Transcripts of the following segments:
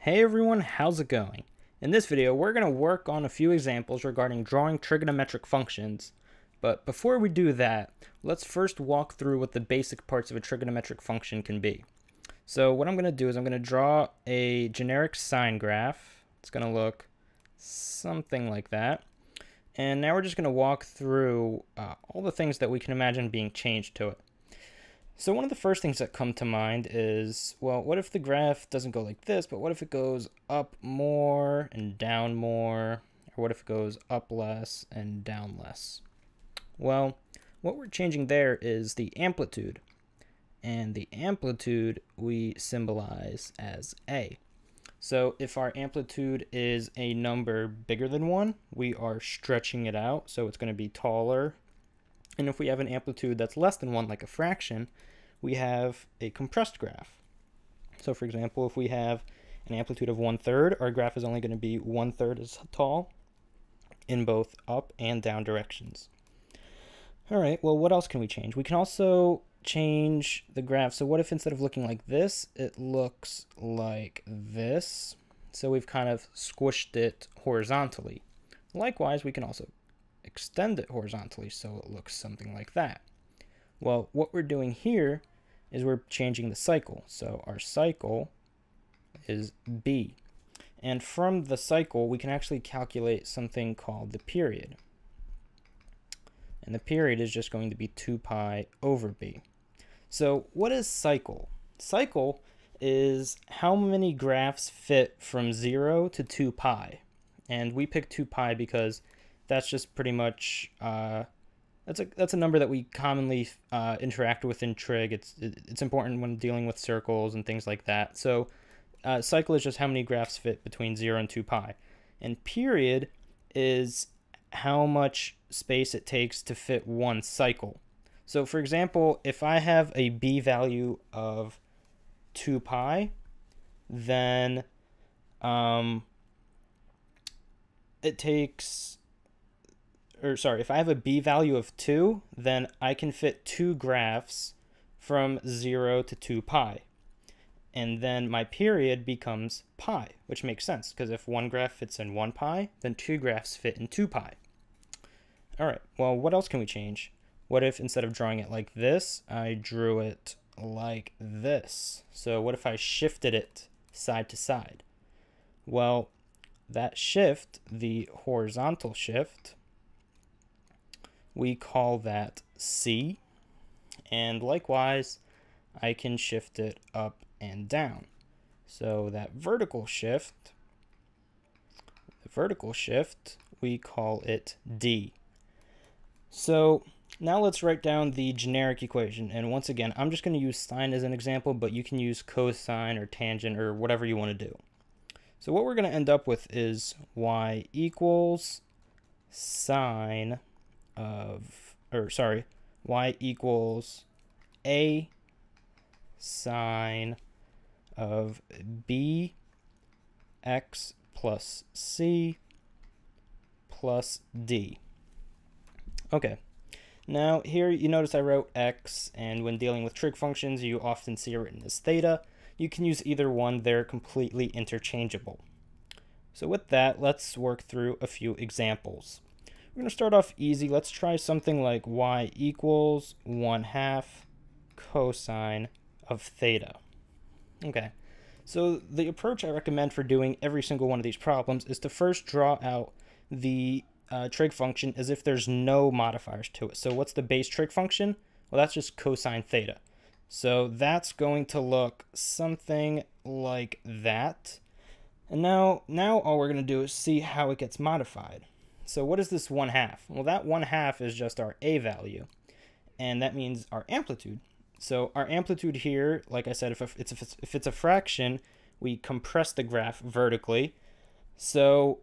Hey everyone, how's it going? In this video, we're going to work on a few examples regarding drawing trigonometric functions. But before we do that, let's first walk through what the basic parts of a trigonometric function can be. So what I'm going to do is I'm going to draw a generic sine graph. It's going to look something like that. And now we're just going to walk through all the things that we can imagine being changed to it. So one of the first things that come to mind is, well, what if the graph doesn't go like this, but what if it goes up more and down more? Or what if it goes up less and down less? Well, what we're changing there is the amplitude. And the amplitude we symbolize as A. So if our amplitude is a number bigger than 1, we are stretching it out, so it's going to be taller. And if we have an amplitude that's less than 1, like a fraction, we have a compressed graph. So for example, if we have an amplitude of 1/3, our graph is only going to be 1/3 as tall in both up and down directions. All right, well, what else can we change? We can also change the graph. So what if instead of looking like this, it looks like this? So we've kind of squished it horizontally. Likewise, we can also extend it horizontally so it looks something like that. Well, what we're doing here is we're changing the cycle. So our cycle is B. And from the cycle, we can actually calculate something called the period. And the period is just going to be 2 pi over B. So what is cycle? Cycle is how many graphs fit from 0 to 2 pi. And we picked 2 pi because that's just pretty much that's a number that we commonly interact with in trig. It's important when dealing with circles and things like that. So cycle is just how many graphs fit between 0 and 2 pi. And period is how much space it takes to fit one cycle. So for example, if I have a b value of 2 pi, then it takes, if I have a b value of 2, then I can fit 2 graphs from 0 to 2 pi. And then my period becomes pi, which makes sense, because if one graph fits in 1 pi, then 2 graphs fit in 2 pi. All right, well, what else can we change? What if instead of drawing it like this, I drew it like this? So what if I shifted it side to side? Well, that shift, the horizontal shift, we call that C. And likewise, I can shift it up and down. So that vertical shift, we call it D. So now let's write down the generic equation. And once again, I'm just going to use sine as an example, but you can use cosine or tangent or whatever you want to do. So what we're going to end up with is y equals sine of, y equals a sine of b x plus c plus d. Okay, now here you notice I wrote x, and when dealing with trig functions, you often see it written as theta. You can use either one, they're completely interchangeable. So with that, let's work through a few examples. We're going to start off easy. Let's try something like y equals 1/2 cosine of theta. Okay, so the approach I recommend for doing every single one of these problems is to first draw out the trig function as if there's no modifiers to it. So what's the base trig function? Well, that's just cosine theta. So that's going to look something like that. And now all we're going to do is see how it gets modified. So what is this 1/2? Well, that 1/2 is just our a value, and that means our amplitude. So our amplitude here, like I said, if it's a fraction, we compress the graph vertically. So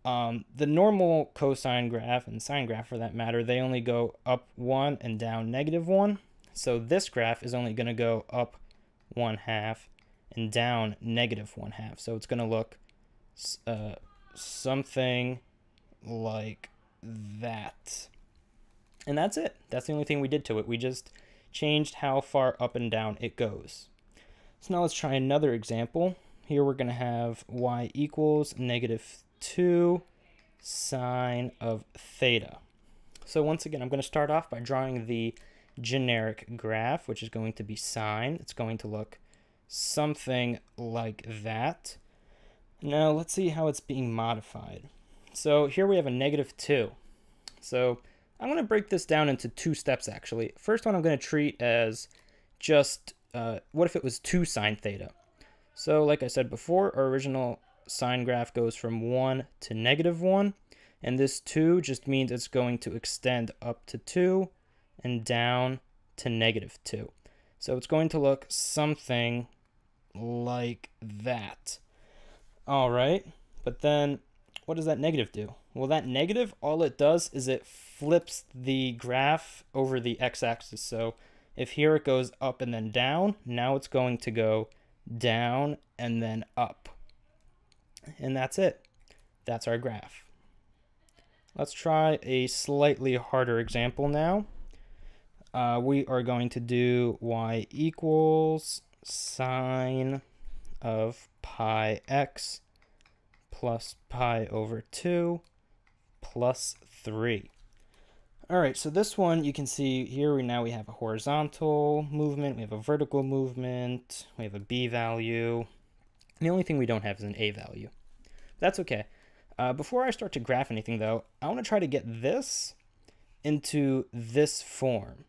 the normal cosine graph and sine graph, for that matter, they only go up 1 and down -1. So this graph is only going to go up 1/2 and down -1/2. So it's going to look something like that. And that's it. That's the only thing we did to it. We just changed how far up and down it goes. So now let's try another example. here we're going to have y equals -2 sine of theta. So once again, I'm going to start off by drawing the generic graph, which is going to be sine. It's going to look something like that. Now let's see how it's being modified. So here we have a -2. So I'm going to break this down into two steps actually. First one I'm going to treat as just, what if it was 2 sine theta? So like I said before, our original sine graph goes from 1 to -1. And this 2 just means it's going to extend up to 2 and down to -2. So it's going to look something like that. All right, but then what does that negative do? Well, that negative, all it does is it flips the graph over the x-axis. So if here it goes up and then down, now it's going to go down and then up. And that's it. That's our graph. Let's try a slightly harder example now. We are going to do y equals sine of pi x plus pi over 2 plus 3. All right, so this one you can see here we have a horizontal movement, we have a vertical movement, we have a b value. The only thing we don't have is an a value. That's okay. Before I start to graph anything though, I want to try to get this into this form.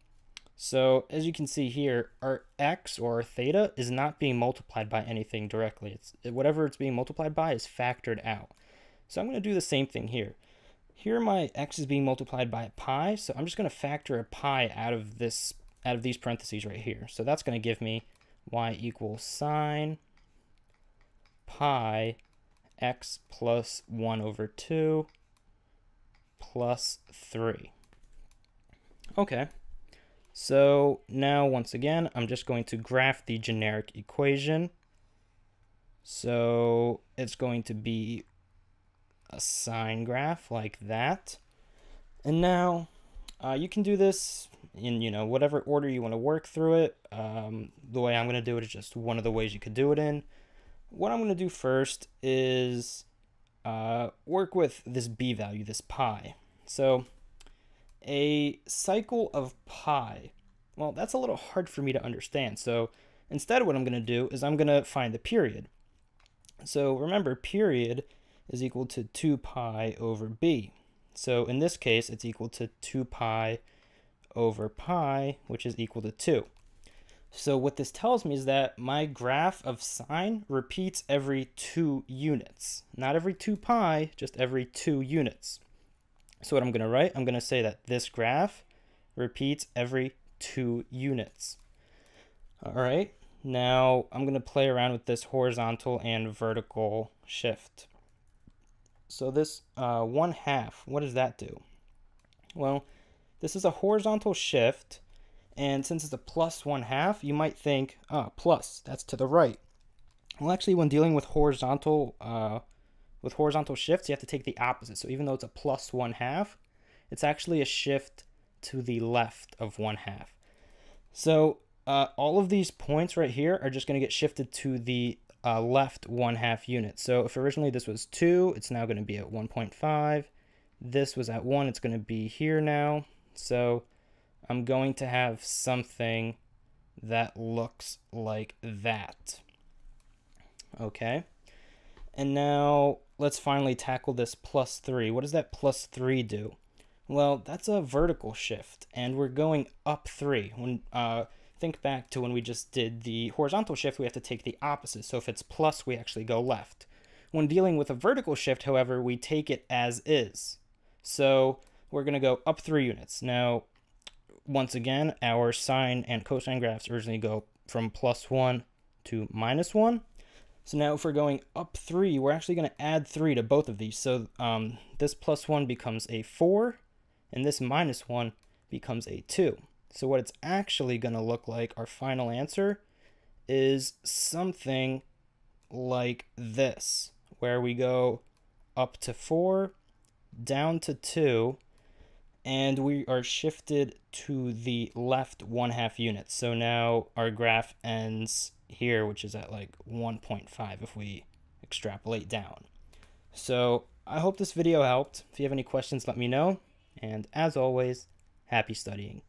So as you can see here, our x or our theta is not being multiplied by anything directly. Whatever it's being multiplied by is factored out. So I'm going to do the same thing here. Here my x is being multiplied by a pi, so I'm just going to factor a pi out of these parentheses right here. So that's going to give me y equals sine pi x plus 1 over 2 plus 3. Okay. So now, once again, I'm just going to graph the generic equation. So it's going to be a sine graph like that. And now you can do this in, whatever order you want to work through it. The way I'm going to do it is just one of the ways you could do it in. What I'm going to do first is work with this b value, this pi. So a cycle of pi, well, that's a little hard for me to understand. So instead what I'm going to do is I'm going to find the period. So remember, period is equal to 2 pi over b. So in this case, it's equal to 2 pi over pi, which is equal to 2. So what this tells me is that my graph of sine repeats every 2 units. Not every 2 pi, just every 2 units. So what I'm going to write, I'm going to say that this graph repeats every 2 units. All right, now I'm going to play around with this horizontal and vertical shift. So this 1/2, what does that do? Well, this is a horizontal shift, and since it's a plus 1/2, you might think, plus, that's to the right. Well, actually, when dealing with horizontal shifts, you have to take the opposite. So even though it's a plus 1/2, it's actually a shift to the left of 1/2. So all of these points right here are just going to get shifted to the left 1/2 unit. So if originally this was 2, it's now going to be at 1.5. This was at 1, it's going to be here now. So I'm going to have something that looks like that. Okay. And now let's finally tackle this plus 3. What does that plus 3 do? Well, that's a vertical shift, and we're going up 3. When think back to when we just did the horizontal shift, we have to take the opposite. So if it's plus, we actually go left. When dealing with a vertical shift, however, we take it as is. So we're going to go up 3 units. Now, once again, our sine and cosine graphs originally go from +1 to -1. So now if we're going up 3, we're actually going to add 3 to both of these. So this +1 becomes a 4, and this -1 becomes a 2. So what it's actually going to look like, our final answer, is something like this, where we go up to 4, down to 2, and we are shifted to the left 1/2 units. So now our graph ends here, which is at like 1.5 if we extrapolate down. So I hope this video helped. If you have any questions, let me know. And as always, happy studying.